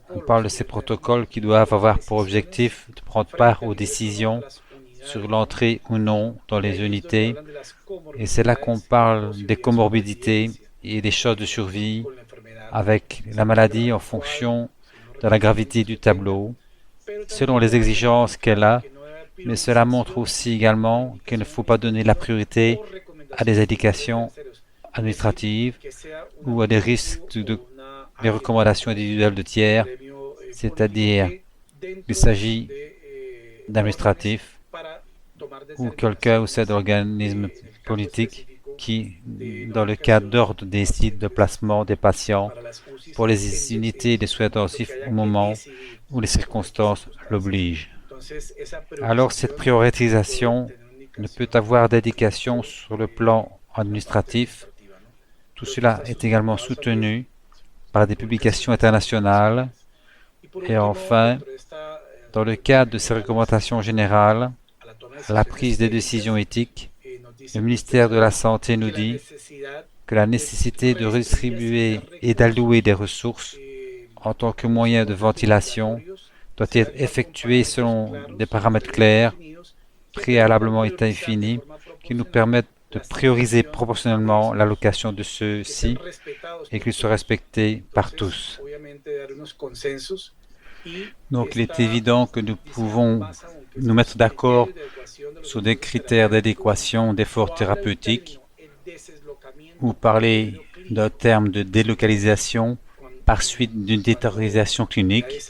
on parle de ces protocoles qui doivent avoir pour objectif de prendre part aux décisions sur l'entrée ou non dans les unités, et c'est là qu'on parle des comorbidités et des choses de survie avec la maladie en fonction de la gravité du tableau, selon les exigences qu'elle a, mais cela montre aussi également qu'il ne faut pas donner la priorité à des indications administratives ou à des risques des recommandations individuelles de tiers, c'est-à-dire qu'il s'agit d'administratifs ou quelqu'un au sein d'organismes politiques qui, dans le cadre d'ordre, décide de placement des patients pour les unités des soins intensifs au moment où les circonstances l'obligent. Alors cette prioritisation ne peut avoir d'indication sur le plan administratif. Tout cela est également soutenu par des publications internationales. Et enfin, dans le cadre de ces recommandations générales, la prise des décisions éthiques, le ministère de la Santé nous dit que la nécessité de redistribuer et d'allouer des ressources en tant que moyen de ventilation doit être effectuée selon des paramètres clairs, préalablement définis, qui nous permettent de prioriser proportionnellement l'allocation de ceux-ci et qu'ils soient respectés par tous. Donc il est évident que nous pouvons nous mettre d'accord sur des critères d'adéquation d'efforts thérapeutiques ou parler d'un terme de délocalisation par suite d'une détérioration clinique.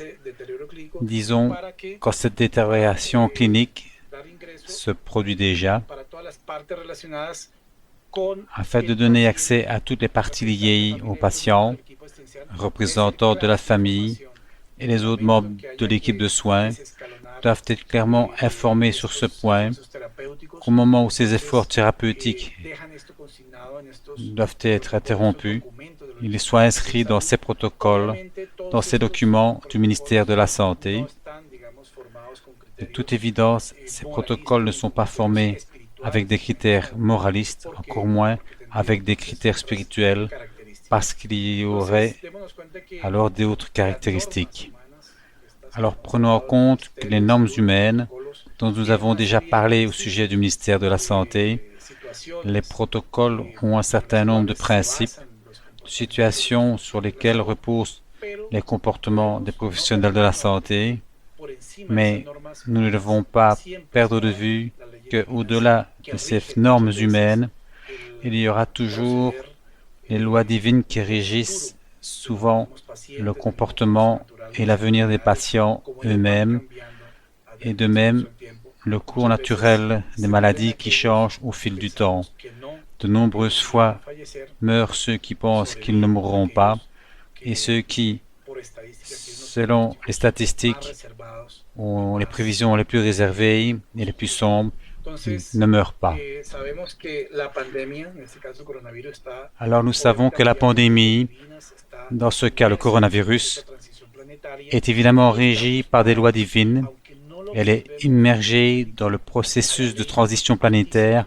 Disons, quand cette détérioration clinique se produit déjà, afin de donner accès à toutes les parties liées aux patients, représentants de la famille et les autres membres de l'équipe de soins, doivent être clairement informés sur ce point, qu'au moment où ces efforts thérapeutiques doivent être interrompus, ils soient inscrits dans ces protocoles, dans ces documents du ministère de la Santé. De toute évidence, ces protocoles ne sont pas formés avec des critères moralistes, encore moins avec des critères spirituels, parce qu'il y aurait alors d'autres caractéristiques. Alors prenons en compte que les normes humaines, dont nous avons déjà parlé au sujet du ministère de la Santé, les protocoles ont un certain nombre de principes, de situations sur lesquelles reposent les comportements des professionnels de la santé, mais nous ne devons pas perdre de vue qu'au-delà de ces normes humaines, il y aura toujours les lois divines qui régissent souvent le comportement et l'avenir des patients eux-mêmes, et de même le cours naturel des maladies qui changent au fil du temps. De nombreuses fois meurent ceux qui pensent qu'ils ne mourront pas, et ceux qui, selon les statistiques, ont les prévisions les plus réservées et les plus sombres, ne meurent pas. Alors nous savons que la pandémie, dans ce cas le coronavirus, est évidemment régie par des lois divines. Elle est immergée dans le processus de transition planétaire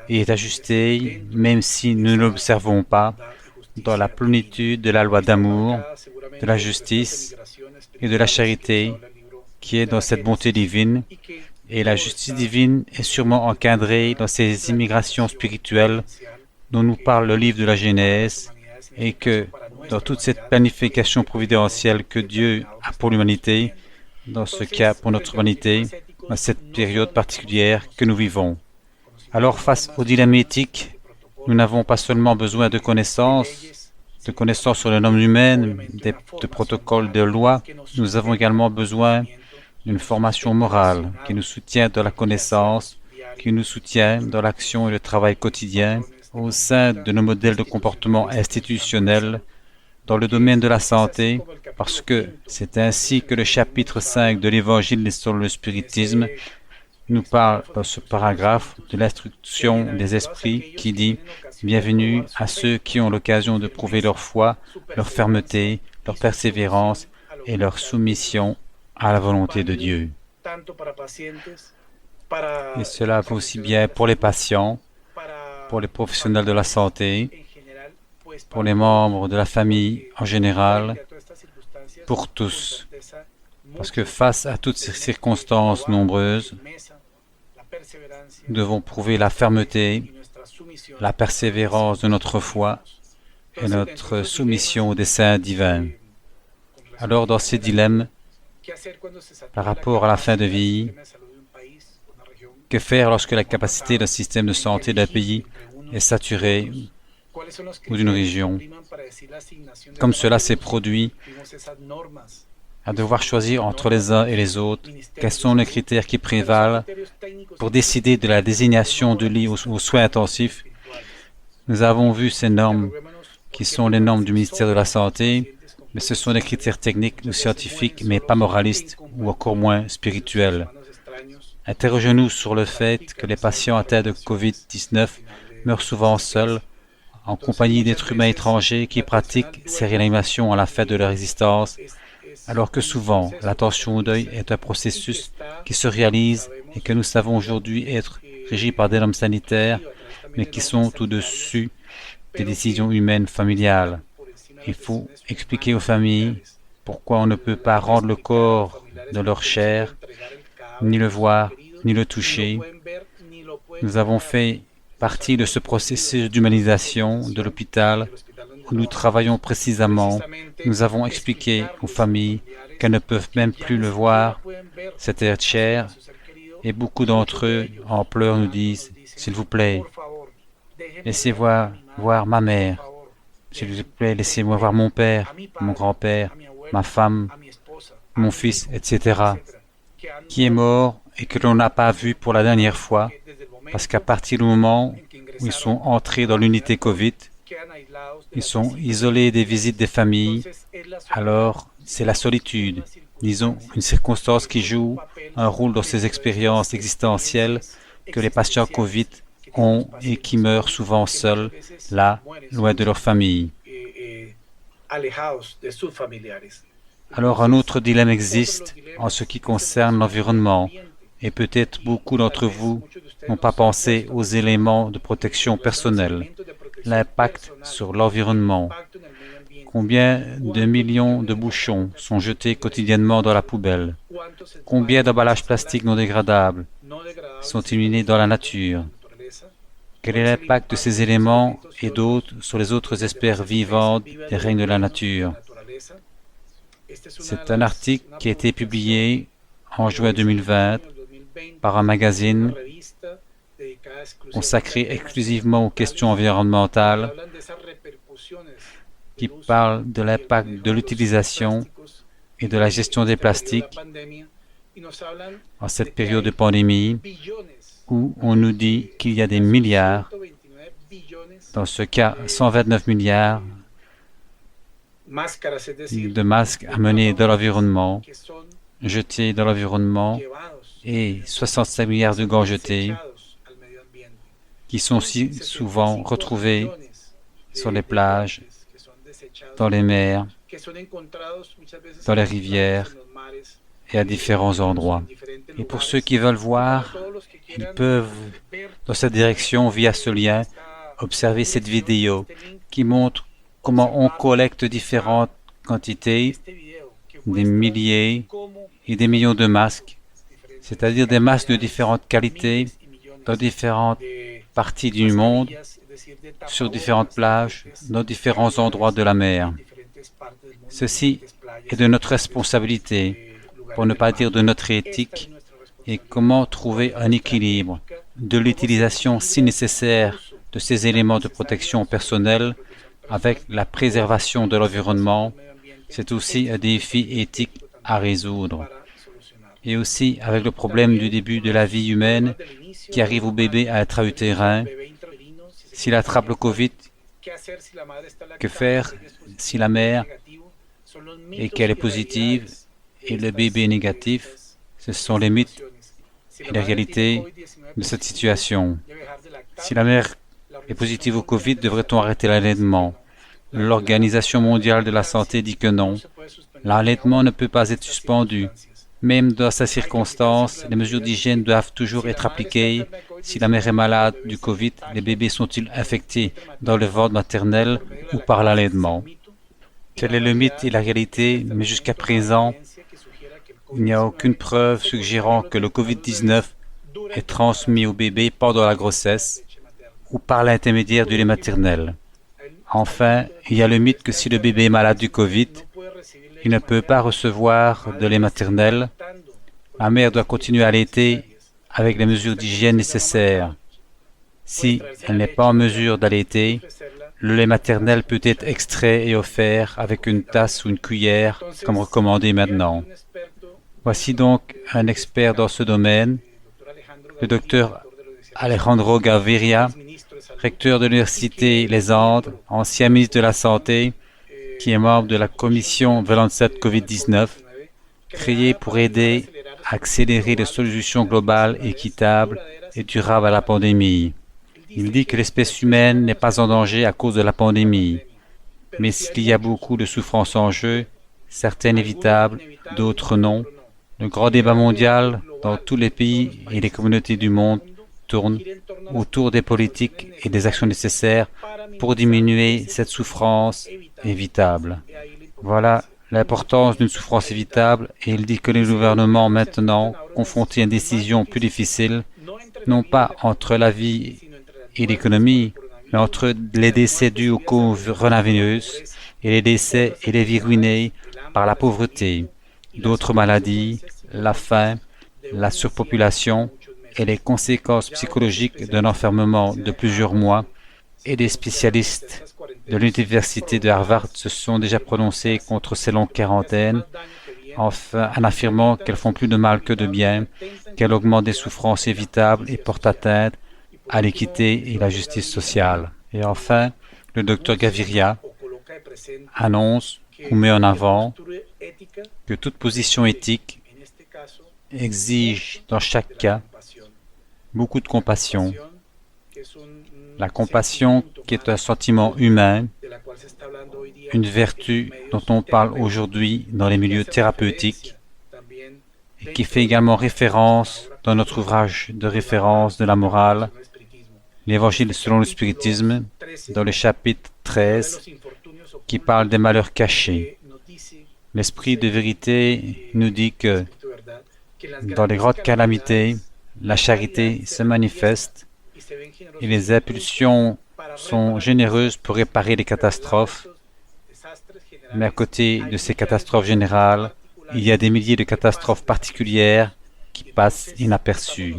et est ajustée, même si nous ne l'observons pas, dans la plénitude de la loi d'amour, de la justice et de la charité qui est dans cette bonté divine. Et la justice divine est sûrement encadrée dans ces immigrations spirituelles dont nous parle le livre de la Genèse, et que dans toute cette planification providentielle que Dieu a pour l'humanité, dans ce cas pour notre humanité, dans cette période particulière que nous vivons. Alors, face au dilemme éthique, nous n'avons pas seulement besoin de connaissances sur les normes humaines, de protocoles, de lois, nous avons également besoin d'une formation morale qui nous soutient dans la connaissance, qui nous soutient dans l'action et le travail quotidien au sein de nos modèles de comportement institutionnels dans le domaine de la santé, parce que c'est ainsi que le chapitre 5 de l'Évangile sur le spiritisme nous parle dans ce paragraphe de l'instruction des esprits qui dit « Bienvenue à ceux qui ont l'occasion de prouver leur foi, leur fermeté, leur persévérance et leur soumission à la volonté de Dieu. » Et cela vaut aussi bien pour les patients, pour les professionnels de la santé, pour les membres de la famille en général, pour tous. Parce que face à toutes ces circonstances nombreuses, nous devons prouver la fermeté, la persévérance de notre foi et notre soumission au dessein divin. Alors, dans ces dilemmes, par rapport à la fin de vie, que faire lorsque la capacité d'un système de santé d'un pays est saturée ou d'une région? Comme cela s'est produit, à devoir choisir entre les uns et les autres, quels sont les critères qui prévalent pour décider de la désignation du lit aux soins intensifs? Nous avons vu ces normes qui sont les normes du ministère de la Santé, mais ce sont des critères techniques ou scientifiques, mais pas moralistes ou encore moins spirituels. Interrogeons-nous sur le fait que les patients atteints de COVID-19 meurent souvent seuls, en compagnie d'êtres humains étrangers qui pratiquent ces réanimations à la fin de leur existence, alors que souvent l'attention au deuil est un processus qui se réalise et que nous savons aujourd'hui être régi par des normes sanitaires, mais qui sont au-dessus des décisions humaines familiales. Il faut expliquer aux familles pourquoi on ne peut pas rendre le corps de leur chair, ni le voir, ni le toucher. Nous avons fait partie de ce processus d'humanisation de l'hôpital où nous travaillons précisément. Nous avons expliqué aux familles qu'elles ne peuvent même plus le voir, cet être cher, et beaucoup d'entre eux, en pleurs, nous disent « S'il vous plaît, laissez voir ma mère. S'il vous plaît, laissez-moi voir mon père, mon grand-père, ma femme, mon fils, etc. » qui est mort et que l'on n'a pas vu pour la dernière fois, parce qu'à partir du moment où ils sont entrés dans l'unité COVID, ils sont isolés des visites des familles, alors c'est la solitude, disons une circonstance qui joue un rôle dans ces expériences existentielles que les patients COVID ont et qui meurent souvent seuls, là, loin de leur famille. Alors un autre dilemme existe en ce qui concerne l'environnement, et peut-être beaucoup d'entre vous n'ont pas pensé aux éléments de protection personnelle, l'impact sur l'environnement. Combien de millions de bouchons sont jetés quotidiennement dans la poubelle? Combien d'emballages plastiques non dégradables sont éliminés dans la nature? Quel est l'impact de ces éléments et d'autres sur les autres espèces vivantes des règnes de la nature? C'est un article qui a été publié en juin 2020 par un magazine consacré exclusivement aux questions environnementales qui parle de l'impact de l'utilisation et de la gestion des plastiques en cette période de pandémie où on nous dit qu'il y a des milliards, dans ce cas 129 milliards de masques amenés dans l'environnement, jetés dans l'environnement, et 65 milliards de gants jetés qui sont si souvent retrouvés sur les plages, dans les mers, dans les rivières et à différents endroits. Et pour ceux qui veulent voir, ils peuvent, dans cette direction, via ce lien, observer cette vidéo qui montre comment on collecte différentes quantités, des milliers et des millions de masques, c'est-à-dire des masques de différentes qualités, dans différentes parties du monde, sur différentes plages, dans différents endroits de la mer. Ceci est de notre responsabilité pour ne pas dire de notre éthique, et comment trouver un équilibre de l'utilisation si nécessaire de ces éléments de protection personnelle avec la préservation de l'environnement. C'est aussi un défi éthique à résoudre. Et aussi avec le problème du début de la vie humaine qui arrive au bébé à intra-utérin. S'il attrape le Covid, que faire si la mère et qu'elle est positive et le bébé est négatif? Ce sont les mythes et la réalité de cette situation. Si la mère est positive au Covid, devrait-on arrêter l'allaitement? L'Organisation mondiale de la santé dit que non. L'allaitement ne peut pas être suspendu. Même dans ces circonstances, les mesures d'hygiène doivent toujours être appliquées. Si la mère est malade du Covid, les bébés sont-ils infectés dans le ventre maternel ou par l'allaitement? Tel est le mythe et la réalité, mais jusqu'à présent, il n'y a aucune preuve suggérant que le Covid-19 est transmis au bébé pendant la grossesse ou par l'intermédiaire du lait maternel. Enfin, il y a le mythe que si le bébé est malade du Covid, il ne peut pas recevoir de lait maternel. La mère doit continuer à allaiter avec les mesures d'hygiène nécessaires. Si elle n'est pas en mesure d'allaiter, le lait maternel peut être extrait et offert avec une tasse ou une cuillère, comme recommandé maintenant. Voici donc un expert dans ce domaine, le docteur Alejandro Gaviria, recteur de l'Université Les Andes, ancien ministre de la Santé, qui est membre de la commission Lancet Covid-19, créée pour aider à accélérer les solutions globales, équitables et durables à la pandémie. Il dit que l'espèce humaine n'est pas en danger à cause de la pandémie, mais s'il y a beaucoup de souffrances en jeu, certaines évitables, d'autres non. Le grand débat mondial dans tous les pays et les communautés du monde tourne autour des politiques et des actions nécessaires pour diminuer cette souffrance évitable. Voilà l'importance d'une souffrance évitable et il dit que les gouvernements maintenant, confrontés à une décision plus difficile, non pas entre la vie et l'économie, mais entre les décès dus au coronavirus et les décès et les vies ruinées par la pauvreté, d'autres maladies, la faim, la surpopulation et les conséquences psychologiques d'un enfermement de plusieurs mois, et des spécialistes de l'université de Harvard se sont déjà prononcés contre ces longues quarantaines, enfin, en affirmant qu'elles font plus de mal que de bien, qu'elles augmentent des souffrances évitables et portent atteinte à l'équité et la justice sociale. Et enfin, le docteur Gaviria annonce ou met en avant que toute position éthique exige dans chaque cas beaucoup de compassion. La compassion qui est un sentiment humain, une vertu dont on parle aujourd'hui dans les milieux thérapeutiques et qui fait également référence dans notre ouvrage de référence de la morale, l'Évangile selon le spiritisme, dans le chapitre 13, qui parle des malheurs cachés. L'esprit de vérité nous dit que dans les grandes calamités, la charité se manifeste et les impulsions sont généreuses pour réparer les catastrophes. Mais à côté de ces catastrophes générales, il y a des milliers de catastrophes particulières qui passent inaperçues.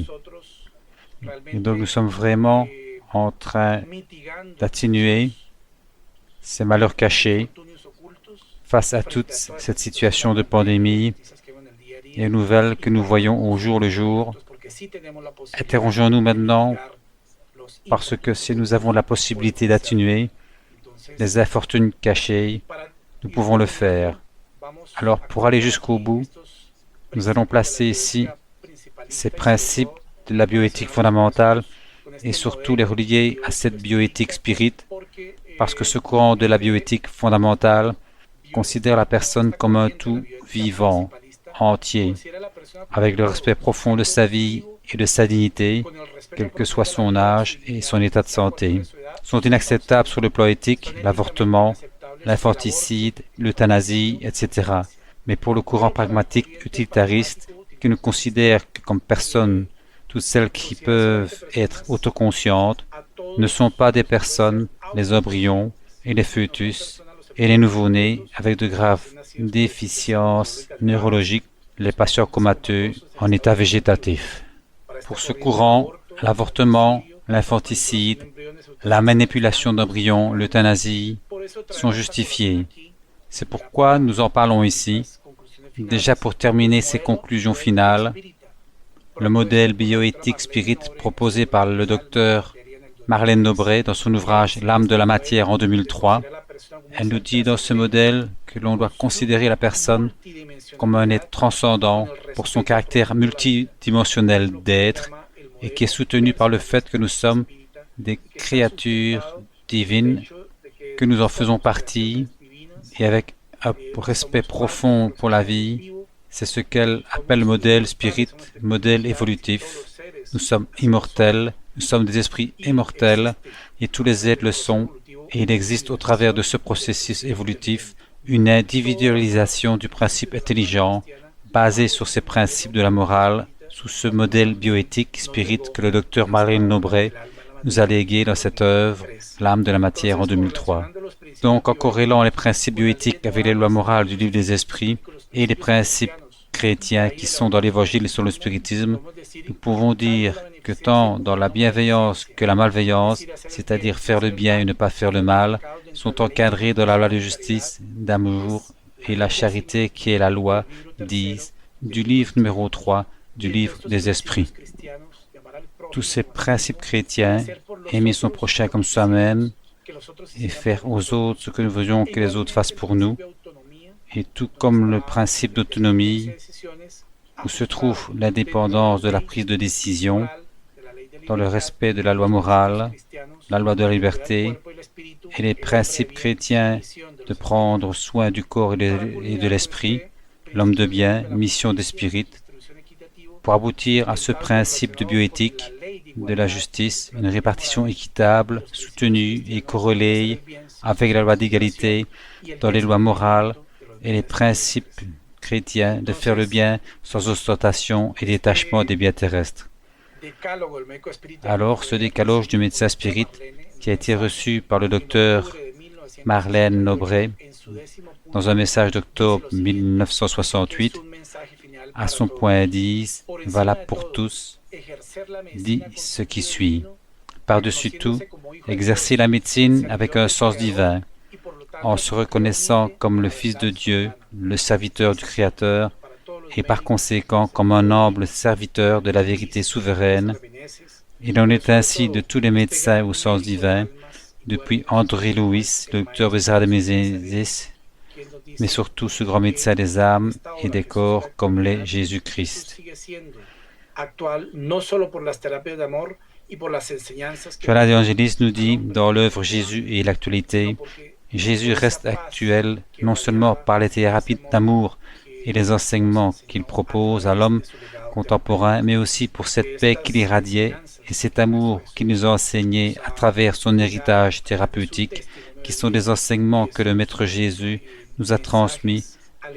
Et donc nous sommes vraiment en train d'atténuer ces malheurs cachés face à toute cette situation de pandémie et nouvelles que nous voyons au jour le jour. Interrogeons-nous maintenant parce que si nous avons la possibilité d'atténuer les infortunes cachées, nous pouvons le faire. Alors pour aller jusqu'au bout, nous allons placer ici ces principes de la bioéthique fondamentale et surtout les relier à cette bioéthique spirit, parce que ce courant de la bioéthique fondamentale considère la personne comme un tout vivant, entier, avec le respect profond de sa vie et de sa dignité, quel que soit son âge et son état de santé. Sont inacceptables sur le plan éthique l'avortement, l'infanticide, l'euthanasie, etc. Mais pour le courant pragmatique utilitariste, qui ne considère que comme personne toutes celles qui peuvent être autoconscientes, ne sont pas des personnes, les embryons et les fœtus et les nouveau-nés avec de graves déficiences neurologiques, les patients comateux en état végétatif. Pour ce courant, l'avortement, l'infanticide, la manipulation d'embryons, l'euthanasie sont justifiés. C'est pourquoi nous en parlons ici. Déjà pour terminer ces conclusions finales, le modèle bioéthique spirit proposé par le docteur Marlène Nobré dans son ouvrage L'âme de la matière en 2003, elle nous dit dans ce modèle que l'on doit considérer la personne comme un être transcendant pour son caractère multidimensionnel d'être et qui est soutenu par le fait que nous sommes des créatures divines, que nous en faisons partie et avec un respect profond pour la vie. C'est ce qu'elle appelle le modèle spirit, modèle évolutif. Nous sommes immortels, nous sommes des esprits immortels et tous les êtres le sont et il existe au travers de ce processus évolutif une individualisation du principe intelligent basé sur ces principes de la morale sous ce modèle bioéthique spirit que le docteur Marlène Nobré nous a légué dans cette œuvre, L'âme de la matière en 2003. Donc, en corrélant les principes bioéthiques avec les lois morales du livre des esprits et les principes chrétiens qui sont dans l'évangile et sur le spiritisme, nous pouvons dire que tant dans la bienveillance que la malveillance, c'est-à-dire faire le bien et ne pas faire le mal, sont encadrés dans la loi de justice, d'amour et la charité qui est la loi, disent, du livre numéro 3 du livre des esprits. Tous ces principes chrétiens, aimer son prochain comme soi-même et faire aux autres ce que nous voulions que les autres fassent pour nous, et tout comme le principe d'autonomie, où se trouve l'indépendance de la prise de décision, dans le respect de la loi morale, la loi de la liberté, et les principes chrétiens de prendre soin du corps et de l'esprit, l'homme de bien, mission des spirites, pour aboutir à ce principe de bioéthique, de la justice, une répartition équitable, soutenue et corrélée avec la loi d'égalité dans les lois morales et les principes chrétiens de faire le bien sans ostentation et détachement des biens terrestres. Alors, ce décaloge du médecin spirit qui a été reçu par le docteur Marlène Nobré dans un message d'octobre 1968, à son point 10, valable pour tous, dit ce qui suit. Par-dessus tout, exercer la médecine avec un sens divin, en se reconnaissant comme le Fils de Dieu, le serviteur du Créateur, et par conséquent comme un humble serviteur de la vérité souveraine. Il en est ainsi de tous les médecins au sens divin, depuis André Louis, le docteur Bézard de Mézès, mais surtout ce grand médecin des âmes et des corps comme l'est Jésus-Christ. Johanna de Angelis nous dit, dans l'œuvre Jésus et l'actualité, Jésus reste actuel non seulement par les thérapies d'amour et les enseignements qu'il propose à l'homme contemporain, mais aussi pour cette paix qu'il irradiait et cet amour qu'il nous a enseigné à travers son héritage thérapeutique, qui sont des enseignements que le Maître Jésus nous a transmis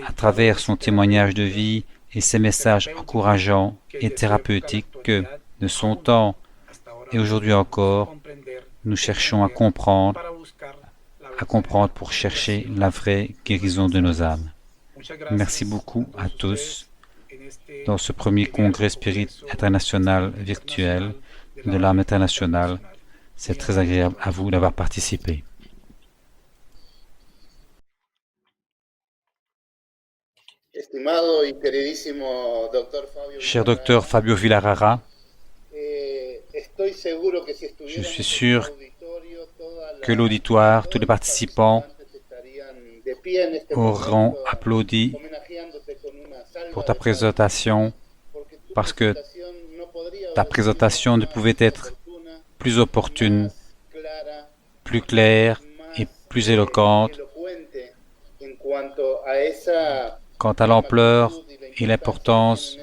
à travers son témoignage de vie et ses messages encourageants et thérapeutiques que, de son temps et aujourd'hui encore, nous cherchons à comprendre pour chercher la vraie guérison de nos âmes. Merci beaucoup à tous dans ce premier congrès spirit international virtuel de l'âme internationale. C'est très agréable à vous d'avoir participé. Cher docteur Fabio Villarara, je suis sûr que l'auditoire, tous les participants auront applaudi pour ta présentation parce que ta présentation ne pouvait être plus opportune, plus claire et plus éloquente quant à l'ampleur et l'importance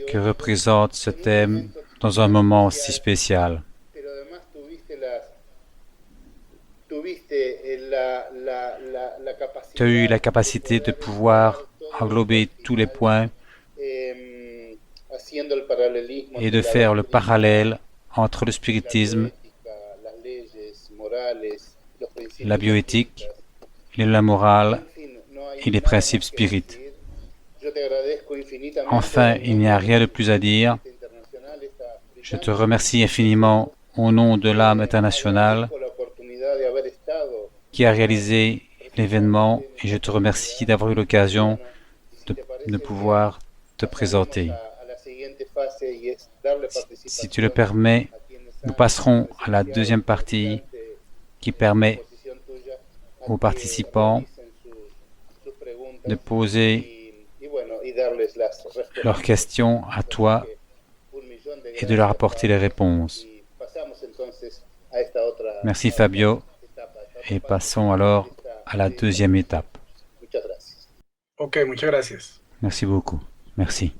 que représente ce thème dans un moment si spécial. Tu as eu la capacité de pouvoir englober tous les points et de faire le parallèle entre le spiritisme, la bioéthique, la morale et les principes spirites. Enfin, il n'y a rien de plus à dire. Je te remercie infiniment au nom de l'âme internationale qui a réalisé l'événement et je te remercie d'avoir eu l'occasion de pouvoir te présenter. Si tu le permets, nous passerons à la deuxième partie qui permet aux participants de poser leurs questions à toi et de leur apporter les réponses. Merci Fabio et passons alors à la deuxième étape. Ok, muchas gracias. Merci beaucoup. Merci.